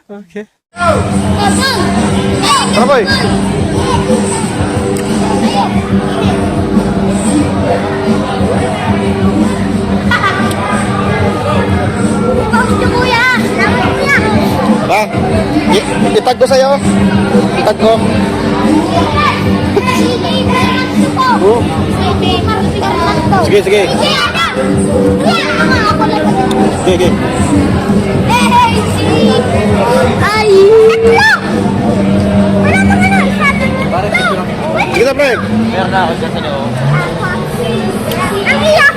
Okay. Tara boy. Ba? Itag ko sa'yo. Itag ko. Sige, sige. Sige, sige. Ay! Sige na, pre. Meron na ako dyan sa loob. Ang iyak!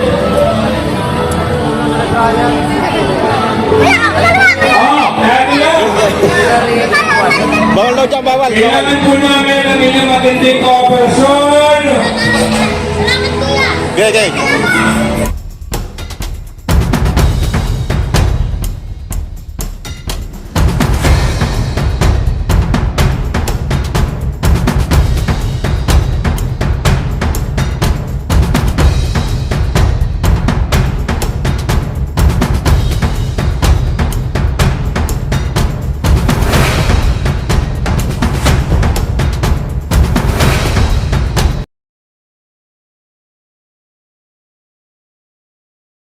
Bawal daw dyan, bawal. Kailangan po namin ang inyong matinding cooperasyon. Salamat kuya! Okay, okay.